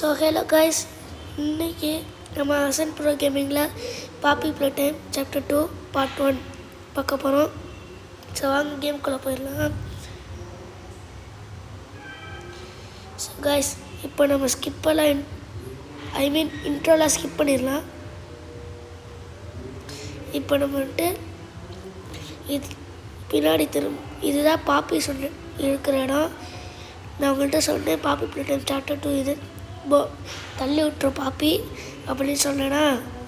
So hello guys, இன்றைக்கி நம்ம Hasan bro கேமிங்கில் பாப்பி play time chapter 2 part 1 பார்க்க போகிறோம். ஸோ வாங்க கேம்குள்ளே போயிடலாம். ஸோ கைஸ், இப்போ நம்ம ஸ்கிப்பெல்லாம் இன்ட்ரோலாம் ஸ்கிப் பண்ணிடலாம். இப்போ நம்ம வந்துட்டு இது பின்னாடி இதுதான் பாப்பி இருக்கிற இடம். நான் உங்கள்கிட்ட சொன்னேன் பாப்பி ப்ளே டைம் சாப்டர் 2 இது தள்ளி விட்டுரும் பாப்பி அப்படின்னு சொன்னேன்னா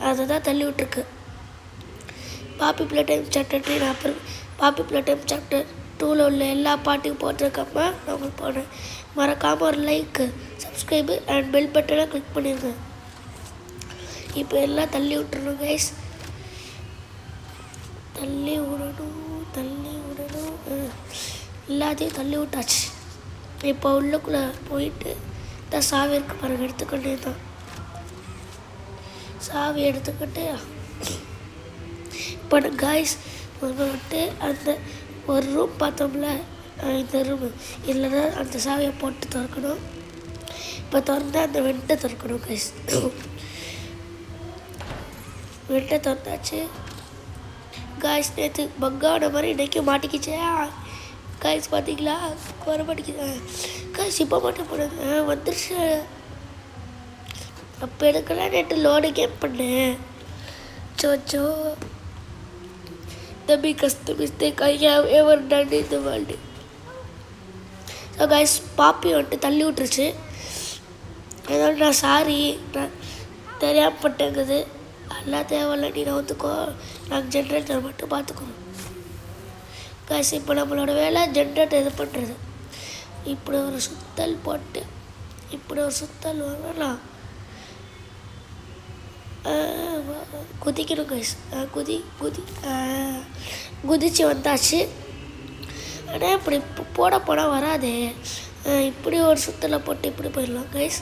அதை தான் தள்ளி விட்டுருக்கு. பாப்பி ப்ளே டைம் சாப்டர் 3 நான் அப்புறம் பாப்பி ப்ளே டைம் சாப்டர் 2ல் உள்ள எல்லா பாட்டையும் போட்டிருக்கப்ப நான் உங்களுக்கு போடுறேன். மறக்காமல் ஒரு லைக்கு, சப்ஸ்கிரைபு அண்ட் பெல் பட்டனை கிளிக் பண்ணிடுங்க. இப்போ எல்லாம் தள்ளி விட்டுறணும் கைஸ், தள்ளி விடணும் எல்லாத்தையும் தள்ளி விட்டாச்சு. இப்போ உள்ளுக்குள்ளே போயிட்டு தான் சாவி இருக்கு பாருங்க, எடுத்துக்கிட்டே தான் சாவி எடுத்துக்கிட்டு இப்போ காய்ஸ் வந்துட்டு அந்த ஒரு ரூம் பார்த்தோம்ல, இந்த ரூமு இதில் தான் அந்த சாவியை போட்டு திறக்கணும். இப்போ திறந்து அந்த வெண்டை திறக்கணும் கைஸ். வெண்டை திறந்தாச்சு காய்ஸ். நேற்று பக்கான மாதிரி இன்றைக்கி மாட்டிக்கிச்சே காய்ஸ், பார்த்தீங்களா? வர மாட்டேங்குது காய்ஸ். இப்போ மட்டும் போடுங்க வந்துருச்சு. அப்போ எடுக்கலாம் நேற்று லோடு கேம் பண்ணேன். சோச்சோ the biggest mistake I have ever done in the world. So guys, Poppy வந்துட்டு தள்ளி விட்டுருச்சு. அதனால நான் சாரி, நான் தெரியாமல் பட்டேங்குது. எல்லாம் தேவையில்ல, நீ நான் வந்துக்கோ, நாங்கள் ஜென்ரேட்டர் மட்டும் பார்த்துக்கணும் காய்ஸ். இப்போ நம்மளோட வேலை ஜென்ரேட்டர் இது பண்ணுறது. இப்படி ஒரு சுத்தல் போட்டு இப்படி ஒரு சுத்தல் வாங்கலாம், குதிக்கணும் கைஸ். குதிச்சு வந்தாச்சு. ஆனால் இப்படி போனால் வராதே. இப்படி ஒரு சுத்தலை போட்டு இப்படி போயிடலாம் கைஸ்.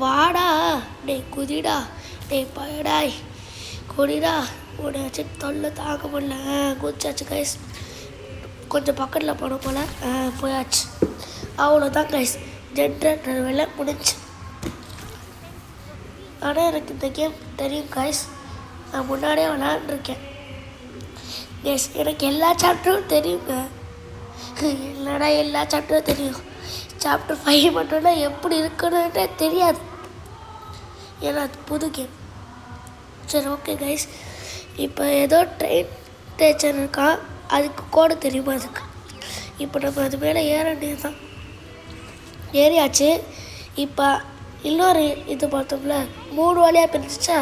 வாடா டே, குதிடா டே, பயடாய் குடிடா, உன்னை வச்சு தொல்லை தாக்க முடியல. குதிச்சாச்சு கைஸ். கொஞ்சம் பக்கத்தில் போன போல் போயாச்சு. அவ்வளோதான் கைஸ், ஜென்ரேட்டர் வேலை முடிஞ்சு. ஆனால் எனக்கு இந்த கேம் தெரியும் கைஸ், நான் முன்னாடியே விளாண்டுருக்கேன். எஸ், எனக்கு எல்லா சாப்டரும் தெரியுங்க. இல்லைடா, எல்லா சாப்டரும் தெரியும். சாப்டர் 5 மட்டும்னா எப்படி இருக்குன்னு தெரியாது, ஏன்னா அது புது கேம். சரி ஓகே கைஸ், இப்போ ஏதோ ட்ரெயின் ஸ்டேஷன் இருக்கா, அதுக்கு கோடு தெரியுமா அதுக்கு. இப்போ நம்ம அது மேலே ஏற வேண்டியது தான். ஏறியாச்சு. இப்போ இன்னொரு இது பார்த்தோம்ல, 3 வழியாக பிரிச்சுச்சா,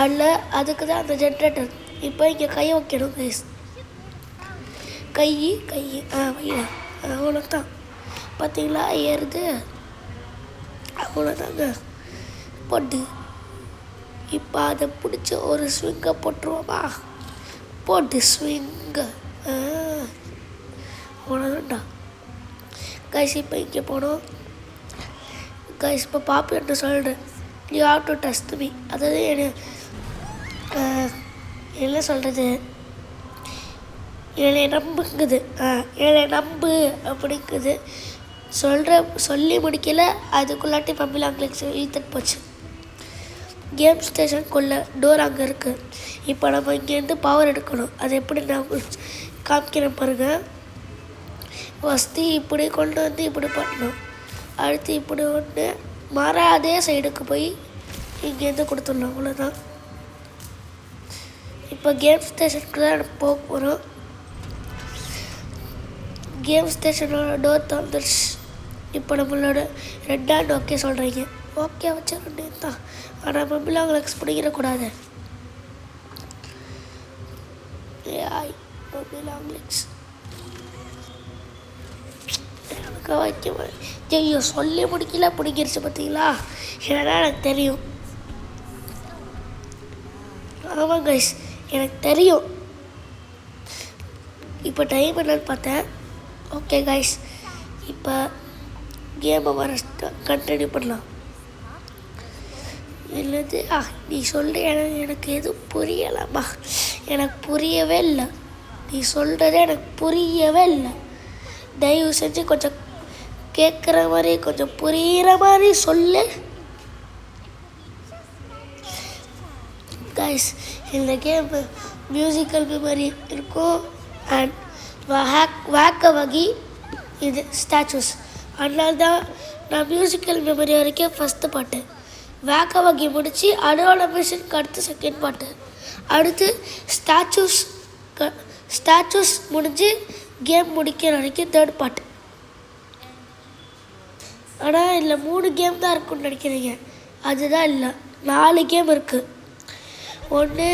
அதில் அதுக்கு தான் அந்த ஜென்ரேட்டர். இப்போ இங்கே கை வைக்கணும் கைஸ். கை வையா, அவ்வளோதான். பார்த்தீங்களா ஏறுது, அவ்வளோதாங்க போட்டு. இப்போ அதை பிடிச்சி ஒரு ஸ்விங்கை போட்டுருவோமா, போட்டு ஸ்விங்கு அவ்வளோதான்டா கைஸ். இப்போ இங்கே போனோம் கைஸ். இப்போ பாப்பி என்ன சொல்கிறேன், you have to trust me. அதாவது என்ன சொல்கிறது, என்னை நம்புங்குது, என்னை நம்பு அப்படிங்குது. சொல்லி முடிக்கல, அதுக்குள்ளாட்டி பம்பி லாங்கிலிக்ஸ் இழுத்துட்டு போச்சு. கேம் ஸ்டேஷனுக்குள்ளே டோர் அங்கே இருக்குது. இப்போ நம்ம இங்கேருந்து பவர் எடுக்கணும். அது எப்படி நான் உங்களுக்கு காமிக்கிறேன் பாருங்கள். ஃபஸ்ட்டு இப்படி கொண்டு வந்து இப்படி பண்ணணும். அடுத்து இப்படி ஒன்று அதே சைடுக்கு போய் இங்கேருந்து கொடுத்துடணும். அவ்வளோதான். இப்போ கேம் ஸ்டேஷனுக்கு தான் போக போகிறோம். கேம் ஸ்டேஷனோட டோர் திறந்துருச்சு. இப்போ நம்மளோட ரெட் ஹேண்ட் ஓகே சொல்கிறீங்க, ஓகே வச்ச ரெண்டு தான். ஆனால் மொபைல் அவங்களுக்கு பிடிக்கிறக்கூடாது. மொபைல் அவங்களுக்கு எனக்கு வைக்க ஐயோ, சொல்லி முடிக்கல, பிடிக்கிருச்சு பார்த்தீங்களா? ஏன்னா எனக்கு தெரியும். ஆமாம் கைஸ், எனக்கு தெரியும். இப்போ டைம் என்னன்னு பார்த்தேன். ஓகே கைஸ், இப்போ கேமை வர கண்டினியூ பண்ணலாம். இல்லது நீ சொல்கிற எனக்கு எதுவும் புரியலாமா, எனக்கு புரியவே இல்லை. நீ சொல்கிறதே எனக்கு புரியவே இல்லை. தயவு செஞ்சு கொஞ்சம் கேட்குற மாதிரி கொஞ்சம் புரிகிற மாதிரி சொல்லு கைஸ். இந்த கேம் மியூசிக்கல் மெமரி இருக்கும் அண்ட் வேக்க வகி இது ஸ்டாச்சூஸ். அதனால தான் நான் மியூசிக்கல் மெமரி வரைக்கும் ஃபஸ்ட்டு பாட்டு, வேக்க வகி முடித்து அடோட மிஷினுக்கு அடுத்து செகண்ட் பாட்டு, அடுத்து ஸ்டாச்சூஸ் முடிஞ்சு கேம் முடிக்கிற வரைக்கும் தேர்ட் பாட்டு. ஆனால் இதில் 3 கேம் தான் இருக்குன்னு நினைக்கிறீங்க, அதுதான் இல்லை, 4 கேம் இருக்குது. ஒன்று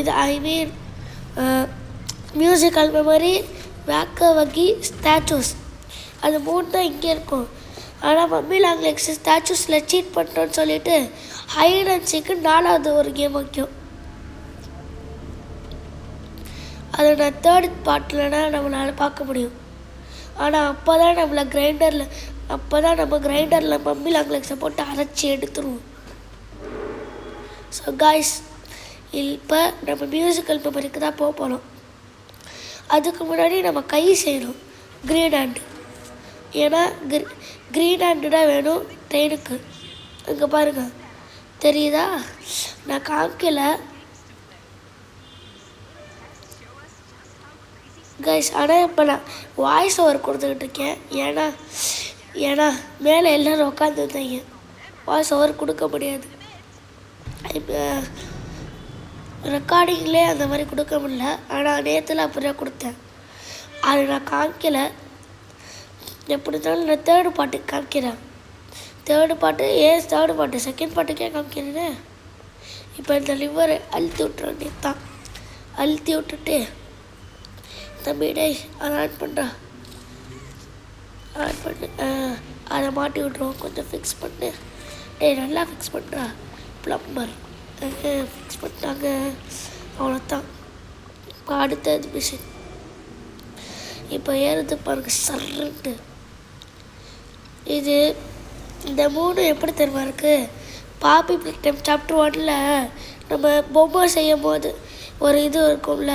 இது மியூசிக்கல் மெமரி, வேக்க வகி, ஸ்டாச்சூஸ், அது 3 தான் இங்கே இருக்கும். ஆனால் மம்மி லாங் லெக்ஸ் ஸ்டாச்சூஸில் சீட் பண்ணுறோன்னு சொல்லிட்டு ஹைட் அண்ட் சீக்கு 4வது ஒரு கேம் வைக்கும். அதை நான் தேர்ட் பார்ட்லனா நம்மளால் பார்க்க முடியும். ஆனால் அப்போ தான் நம்ம கிரைண்டரில் மம்மி லாங் லெக்ஸை போட்டு அரைச்சி எடுத்துருவோம். ஸோ காய்ஸ், இப்போ நம்ம மியூசிக்கல் மெமரிக்கு தான் போக போகிறோம். அதுக்கு முன்னாடி நம்ம கை செய்யணும் க்ரீன் ஹேண்டு. ஏன்னா க்ரீன் ஹேண்டு தான் வேணும் ட்ரெயினுக்கு. இங்கே பாருங்கள், தெரியுதா? நான் காமிக்கல கைஸ். ஆனால் இப்போ நான் வாய்ஸ் ஓவர் கொடுத்துக்கிட்டு இருக்கேன். ஏன்னா மேலே எல்லோரும் உட்காந்துருந்தீங்க, வாய்ஸ் ஓவர் கொடுக்க முடியாது. இப்போ ரெக்கார்டிங்லேயே அந்த மாதிரி கொடுக்க முடியல. ஆனால் நேற்றுல அப்படியே கொடுத்தேன், அது நான் காமிக்கலை. எப்படி இருந்தாலும் நான் தேர்டு பாட்டுக்கு காமிக்கிறேன். தேர்டு பாட்டு செகண்ட் பாட்டுக்கே காமிக்கிறேன். இப்போ இந்த லிவரை அழுத்தி விட்டுறேன் தான். அழுத்தி விட்டுட்டு தம்பி டேய் அதை ஆன் பண்ணி அதை மாட்டி விட்ருவோம். கொஞ்சம் ஃபிக்ஸ் பண்ணு டேய், நல்லா ஃபிக்ஸ் பண்ணுறா ப்ளம்பர். ஃபிக்ஸ் பண்ணிட்டாங்க, அவ்வளோதான். இப்போ அடுத்தது மிஷின் இப்போ ஏறுது பாருங்க சர்ன்ட்டு. இந்த 3 எப்படி தெரியுமா இருக்குது? பாப்பி பிக் டைம் சாப்டர் 1ல் நம்ம பொம்மை செய்யும் போது ஒரு இது இருக்கும்ல,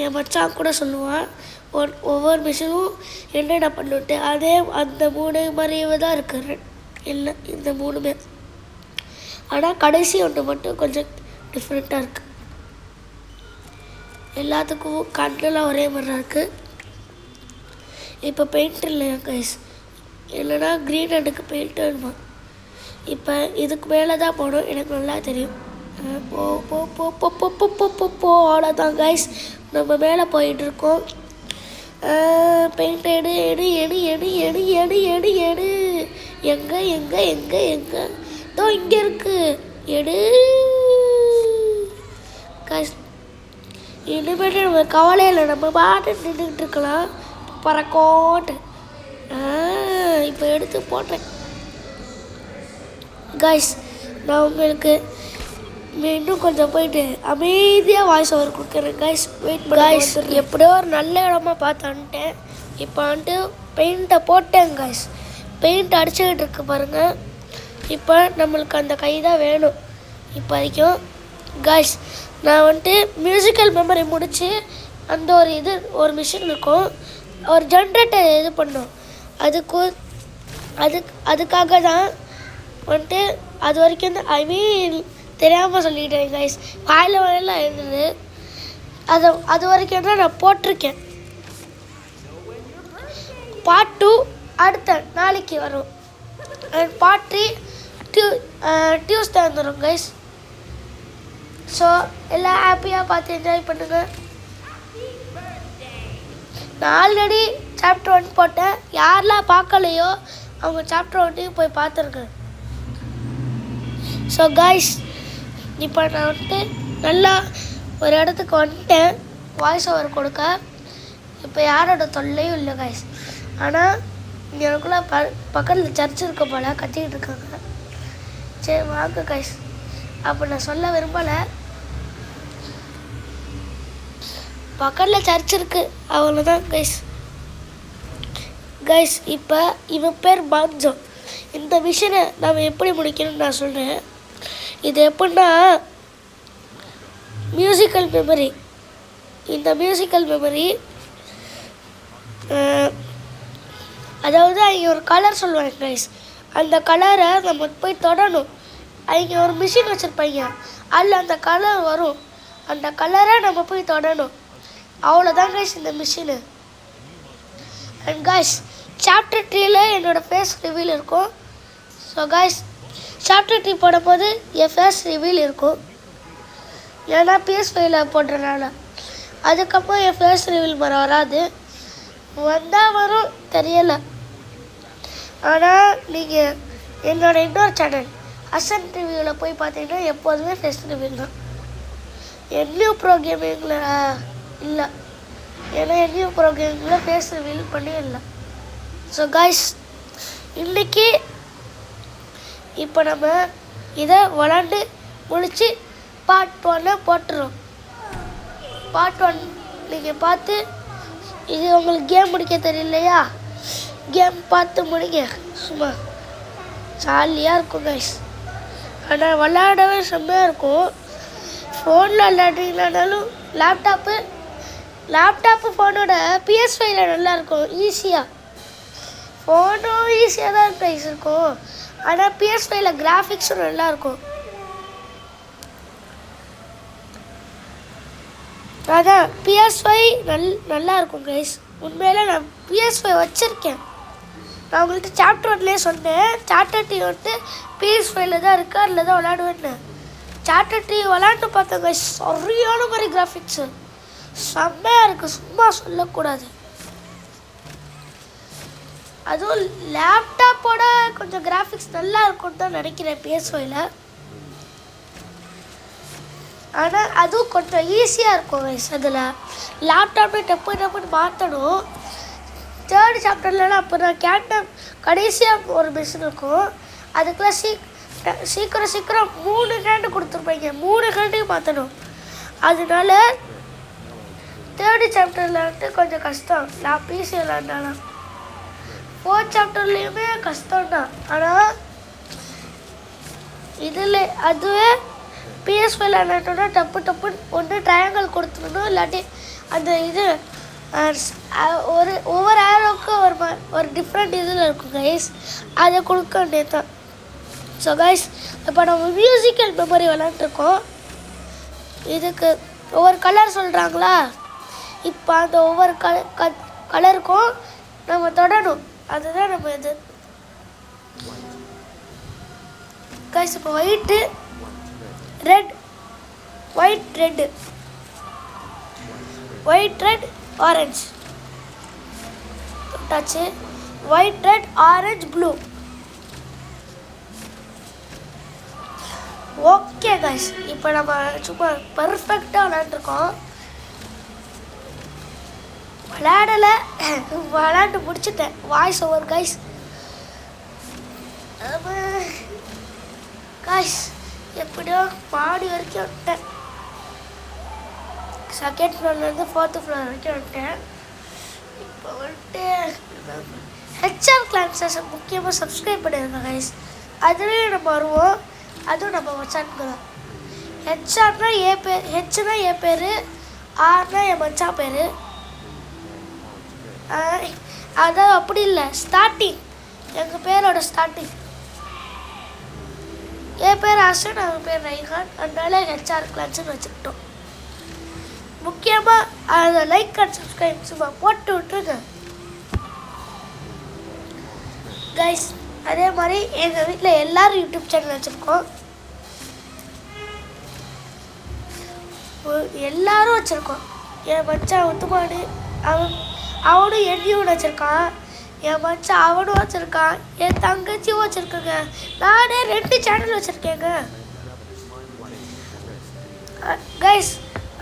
என் மச்சான் கூட சொல்லுவான் ஒவ்வொரு மிஷினும் என்னென்ன பண்ணிவிட்டு, அதே அந்த 3 மாதிரியே தான் இருக்குது இல்லை இந்த 3மே. ஆனால் கடைசி ஒன்று மட்டும் கொஞ்சம் டிஃப்ரெண்ட்டாக இருக்குது. எல்லாத்துக்கும் கண்ணெல்லாம் ஒரே மாதிரி தான் இருக்குது. இப்போ பெயிண்ட் இல்லையா கைஸ், இல்லைனா க்ரீன் ஹேண்டுக்கு பெயிண்ட் வேணுமா? இப்போ இதுக்கு மேலே தான் போகணும், எனக்கு நல்லா தெரியும். அவ்வளோதான் கைஸ், நம்ம மேலே போயிட்டுருக்கோம். பெயிண்ட் எடு எடு எடு எடு எடு எடு எடு எடு எங்கே தோ இங்கே இருக்குது, எடு கைஸ். இனிமேட்டு நம்ம கவலையில் நம்ம பாட்டு நின்றுக்கிட்டு இருக்கலாம் பறக்கோட்டு. இப்போ எடுத்து போட்டேன் கைஸ். நான் உங்களுக்கு இன்னும் கொஞ்சம் போயிட்டு அமைதியாக வாய்ஸ் ஓவர் கொடுக்குறேன் கைஸ். வெயிட் கைஸ், எப்படியோ ஒரு நல்ல இடமா பார்த்து வந்துட்டேன். இப்போ வந்துட்டு பெயிண்ட்டை போட்டேன் கைஸ். பெயிண்ட் அடிச்சுக்கிட்டு இருக்கு பாருங்கள். இப்போ நம்மளுக்கு அந்த கை தான் வேணும் இப்போதைக்கும் கைஸ். நான் வந்துட்டு மியூசிக்கல் மெமரி முடித்து அந்த ஒரு மிஷின் இருக்கும், ஒரு ஜென்ரேட்டர் இது பண்ணோம். அதுக்காக தான் வந்துட்டு அது வரைக்கும் தெரியாமல் சொல்லிட்டேன் கைஸ். வாயில் இருந்தது, அது வரைக்கும் தான் நான் போட்டிருக்கேன். பார்ட் 2 அடுத்த நாளைக்கு வரும். பார்ட் 3 டியூஸ்டே வந்துடும் கைஸ். ஸோ எல்லாம் ஹாப்பியாக பார்த்து என்ஜாய் பண்ணுங்கள். நான் ஆல்ரெடி சாப்டர் 1 போட்டேன், யாரெல்லாம் பார்க்கலையோ அவங்க சாப்டர் 1 போய் பார்த்துருக்கேன். ஸோ கைஸ், இப்போ நான் வந்துட்டு நல்லா ஒரு இடத்துக்கு வந்துட்டேன் வாய்ஸ் ஓவர் கொடுக்க. இப்போ யாரோட தொல்லையும் இல்லை கைஸ். ஆனால் எனக்குள்ளே பக்கத்தில் சர்ச் இருக்க போல் கத்திக்கிட்டு இருக்காங்க. சரி வாங்க கைஸ், அப்போ நான் சொல்ல விரும்பலை. பக்கத்தில் சர்ச் இருக்குது, அவ்வளோதான் கைஸ். இப்போ இவன் பேர் பாஞ்சோ. இந்த விஷயத்தை நம்ம எப்படி முடிக்கணும்னு நான் சொல்கிறேன். இது எப்படின்னா மியூசிக்கல் மெமரி. இந்த மியூசிக்கல் மெமரி அதாவது அவங்க ஒரு கலர் சொல்லுவாங்க கைஸ். அந்த கலரை நம்ம போய் தொடணும். அவங்க ஒரு மிஷின் வச்சுருப்பாங்க, அதில் அந்த கலர் வரும். அந்த கலரை நம்ம போய் தொடணும். அவ்வளோதான் கைஸ் இந்த மிஷினு. அண்ட் கைஸ் சாப்டர் 3ல என்னோடய ஃபேஸ் ரிவீல் இருக்கும். ஸோ கைஸ் சாப்டர் 3 போடும்போது என் ஃபேஸ் ரிவீல் இருக்கும். ஏன்னா PS5ல போடுறதுனால. அதுக்கப்புறம் என் ஃபேஸ் ரிவீல் வராது. வந்தால் வரும் தெரியலை. ஆனால் நீங்கள் என்னோடய இன்னொரு சேனல் அசன்ட் ரிவ்யூவில் போய் பார்த்தீங்கன்னா எப்போதுமே ஃபேஸ் ரிவீல் தான். நியூ ப்ரோ கேமிங்கில் இல்லை. ஏன்னா நியூ ப்ரோ கேமிங்கில் ஃபேஸ் ரிவீல் பண்ணி இல்லை. ஸோ கைஸ் இன்றைக்கி இப்போ நம்ம இதை விளாண்டு முடித்து பார்ட் 1 போட்டுருவோம். பார்ட் 1 நீங்கள் பார்த்து, இது உங்களுக்கு கேம் முடிக்க தெரியலையா, கேம் பார்த்து முடிங்க. சும்மா ஜாலியாக இருக்கும் கைஸ். ஆனால் விளாடவே செம்மையாக இருக்கும். ஃபோனில் விளாட்றீங்கனாலும் லேப்டாப்பு ஃபோனோட PS5ல நல்லாயிருக்கும். ஈஸியாக ஃபோனும் ஈஸியாக தான் ப்ரைஸ் இருக்கும். ஆனால் PS5ல கிராஃபிக்ஸும் நல்லாயிருக்கும். அதான் PS5 நல்லாயிருக்கும் கைஸ். உண்மையில நான் PS5 வச்சுருக்கேன். நான் உங்கள்கிட்ட சாப்டர் 1லேயே சொன்னேன். சாப்டர் 3 வந்துட்டு PS5ல தான் இருக்குது, அதில் தான் விளாடுவேன்னு. சாப்டர் 3 விளாண்டு பார்த்தேன் கைஸ். சரியான மாதிரி கிராஃபிக்ஸு செம்மையாக இருக்குது, சும்மா சொல்லக்கூடாது. அதுவும் லேப்டாப்போட கொஞ்சம் கிராஃபிக்ஸ் நல்லா இருக்கும்னு தான் நினைக்கிறேன் PS5ல. ஆனால் அதுவும் கொஞ்சம் ஈஸியாக இருக்கும் கைஸ். அதில் லேப்டாப்பே டப்புன்னு மாற்றணும். 3rd சாப்டர்லாம் அப்போ நான் கேட்டேன். கடைசியாக ஒரு மிஷின் இருக்கும், அதுக்கெலாம் சீக்கிரம் 3 ஹேண்டு கொடுத்துருப்பாங்க. 3 ஹேண்டையும் மாற்றணும். அதனால 3rd சாப்டரில் வந்துட்டு கொஞ்சம் கஷ்டம். நான் பிசி விளாண்டாலாம் 4th சாப்டர்லேயுமே கஷ்டம்தான். ஆனால் இதில் அதுவே PS5 விளாண்டோன்னா டப்புன்னு ஒன்று ட்ரையாங்கிள் கொடுத்துடணும். இல்லாட்டி அந்த இது ஒவ்வொரு ஆரோவுக்கு ஒரு டிஃப்ரெண்ட் இதில் இருக்கும் கைஸ், அதை கொடுக்க வேண்டியது தான். ஸோ கைஸ் இப்போ நம்ம மியூசிக்கல் மெமரி விளாண்டுருக்கோம். இதுக்கு ஒவ்வொரு கலர் சொல்கிறாங்களா, இப்போ அந்த ஒவ்வொரு கலருக்கும் நம்ம தொடணும். அதுதான் நம்ம இது கைஸ். இப்போ ஒயிட் ரெட் ஆரஞ்சு தொட்டாச்சு. White red orange blue. Okay guys, இப்போ நம்ம சும்மா பர்ஃபெக்டாக விளாண்டுருக்கோம். விளாண்டு முடிச்சுட்டேன். Voice over guys. கைஸ் எப்படியோ பாடி வரைக்கும் வந்துட்டேன். 2nd ஃப்ளோர்லேருந்து 4th ஃப்ளோர் வரைக்கும் வந்துட்டேன். இப்போ வந்துட்டு HR கிளான்ஸை முக்கியமாக சப்ஸ்கிரைப் பண்ணிடுங்க கைஸ். அதுலேயும் நம்ம வருவோம். அதுவும் நம்ம மச்சானுக்கு தான். ஹெச்ஆர்னா என் பேர், ஹெச்னா என் பேர், ஆர்னா என் மச்சான் பேர். அதான் அப்படி இல்லை, ஸ்டார்டிங் எங்கள் பேரோட ஸ்டார்டிங். என் பேர் அசன், அவன் பேர் ரைஹான். அதனால HR கிளான்ஸ்னு வச்சுக்கிட்டோம். முக்கியமாக அதை லைக் அண்ட் சப்ஸ்கிரைப் சும்மா போட்டு விட்டுருங்க கைஸ். அதே மாதிரி எங்கள் வீட்டில் எல்லோரும் யூடியூப் சேனல் வச்சுருக்கோம். எல்லோரும் வச்சுருக்கோம். என் மச்சான் உத்துமானு அவனும் என்னையும் வச்சுருக்கான். என் மச்சான் அவனும் வச்சுருக்கான். என் தங்கச்சியும் வச்சுருக்கேங்க. நானே 2 சேனல் வச்சுருக்கேங்க கைஸ்.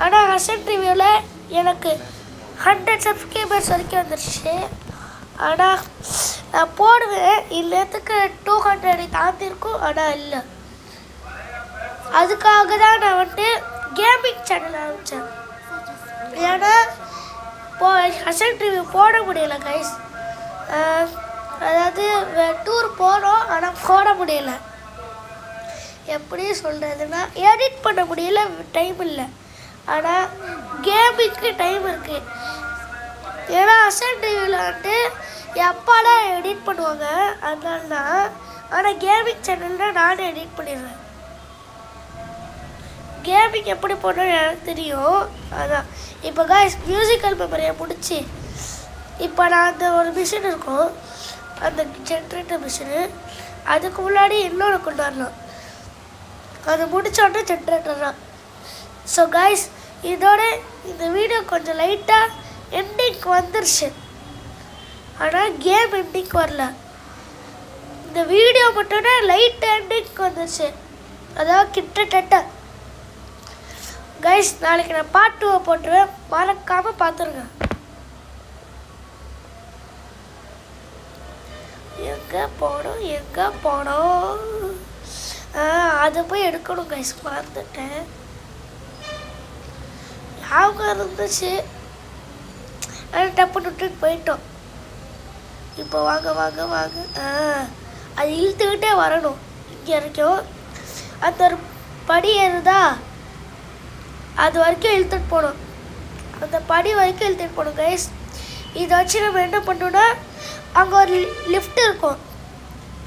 ஆனால் அசன்ட் ரிவ்யூவில் எனக்கு 100 சப்ஸ்கிரைபர்ஸ் வரைக்கும் வந்துருச்சு. ஆனால் நான் போடுவேன், இல்லத்துக்கு 200 தாண்டிருக்கும். ஆனால் இல்லை, அதுக்காக தான் நான் வந்துட்டு கேமிங் சேனல் ஆரம்பித்தேன். ஏன்னா அசன்ட் ரிவ்யூ போட முடியல கைஸ். அதாவது டூர் போகிறோம், ஆனால் போட முடியல. எப்படி சொல்கிறதுன்னா எடிட் பண்ண முடியல, டைம் இல்லை. ஆனால் கேமிங்க்கு டைம் இருக்குது. ஏன்னா அசன்ட் ரிவ்யூவில் வந்துட்டு என் அப்பாலாம் எடிட் பண்ணுவாங்க, அதனால தான். ஆனால் கேமிங் சேனலில் நானே எடிட் பண்ணிடுவேன். கேமிங் எப்படி போடணும்னு எனக்கு தெரியும். அதான் இப்போ காய்ஸ் மியூசிக்கல் மெமரியை முடிச்சு இப்போ நான் அந்த ஒரு மிஷின் இருக்கும், அந்த ஜென்ரேட்டர் மிஷினு, அதுக்கு முன்னாடி இன்னொன்று கொண்டு வரலாம். அது முடித்தோடனே ஜென்ரேட்டர் தான். ஸோ காய்ஸ் இதோட இந்த வீடியோ கொஞ்சம் லைட்டாக எண்டிங்க்கு வந்துருச்சு, ஆனால் கேம் எண்டிங்க்கு வரல. இந்த வீடியோ மட்டும்தான் லைட் எண்டிங்க்கு வந்துருச்சு, அதாவது கிட்டத்தட்ட. கைஸ் நாளைக்கு நான் பார்ட் 2 போட்டுருவேன், மறக்காமல் பார்த்துருங்க. எங்கே போனோம் அதை போய் எடுக்கணும் கைஸ், மறந்துட்டேன். ஞாபகம் இருந்துச்சு, டப்புன்னு விட்டுட்டு போயிட்டோம். இப்போ வாங்க அது இழுத்துக்கிட்டே வரணும். இங்கே வரைக்கும் அந்த ஒரு படி ஏறுதா, அது வரைக்கும் இழுத்துட்டு போகணும். அந்த படி வரைக்கும் இழுத்துட்டு போகணும் கைஸ். இதை வச்சு நம்ம என்ன பண்ணோன்னா, அங்கே ஒரு லிஃப்ட் இருக்கும்,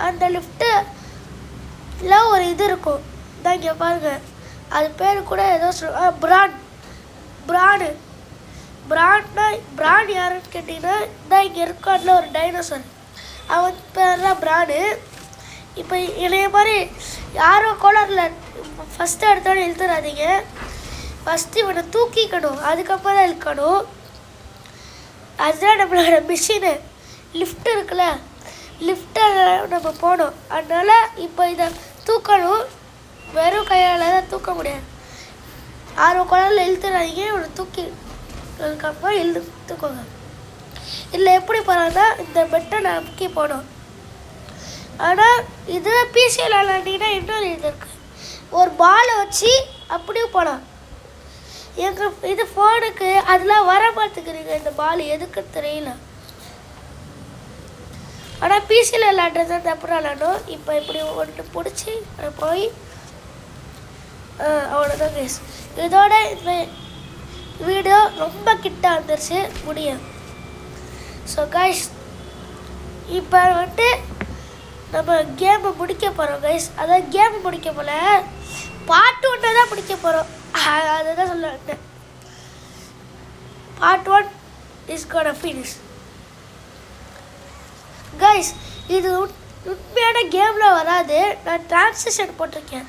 அந்த லிஃப்ட்டில் ஒரு இது இருக்கும், தான் இங்கே பாருங்கள், அது பேர் கூட ஏதோ பிரான் யாருன்னு கேட்டிங்கன்னா, தான் இங்கே இருக்கான்ல ஒரு டைனோசர், அவன் பேர் தான் பிரானு. இப்போ இளைய மாதிரி யாரோ கோளரில் ஃபஸ்ட்டு எடுத்தோன்னு இழுத்துறாதீங்க, ஃபஸ்ட்டு இவனை தூக்கிக்கணும், அதுக்கப்புறம் தான் இழுக்கணும். அதுதான் நம்மளோட மிஷினு. லிஃப்ட் இருக்குல்ல, லிஃப்ட்டை நம்ம போகணும், அதனால் இப்போ இதை தூக்கணும். வெறும் கையால் தான் தூக்க முடியாது, ஆர்வ குழந்தைல இழுத்துறாதீங்க, இவனை தூக்கி அதுக்கப்புறம் இழுத்துக்கோங்க. இல்லை எப்படி போகிறாங்கன்னா, இந்த பெட்டை நம்பி போகணும். ஆனால் இது பிசியில் விளாண்டிங்கன்னா இன்னொரு இது இருக்குது, ஒரு பாலை வச்சு அப்படியும் போகலாம். எங்கள் இது ஃபோனுக்கு அதெல்லாம் வர மாட்டேங்கிறீங்க, இந்த பால் எதுக்கு தெரியல. ஆனால் பிசியில் விளாட்றது தான் தப்பு விளாடணும். இப்போ இப்படி ஒன்று பிடிச்சி போய் அவ்வளோதான் கேஸ். இதோட இந்த வீடியோ ரொம்ப கிட்ட வந்துருச்சு முடியும். ஸோ கைஸ் இப்போ வந்துட்டு நம்ம கேமை முடிக்க போகிறோம் கைஸ். அதாவது கேமை முடிக்க போல, பார்ட் 1 தான் முடிக்க போகிறோம், அதை தான் சொல்ல வந்தேன். Part 1 is gonna finish guys. இது உண்மையான கேமில் வராது, நான் டிரான்சிஷன் போட்டிருக்கேன்.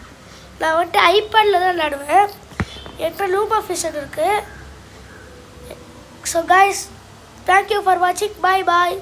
நான் வந்துட்டு ஐபேடில் தான் விளாடுவேன், என்கிட்ட லூமா ஃபிஷன் இருக்குது. ஸோ கைஸ் தேங்க்யூ ஃபார் வாட்சிங், பாய் பாய்.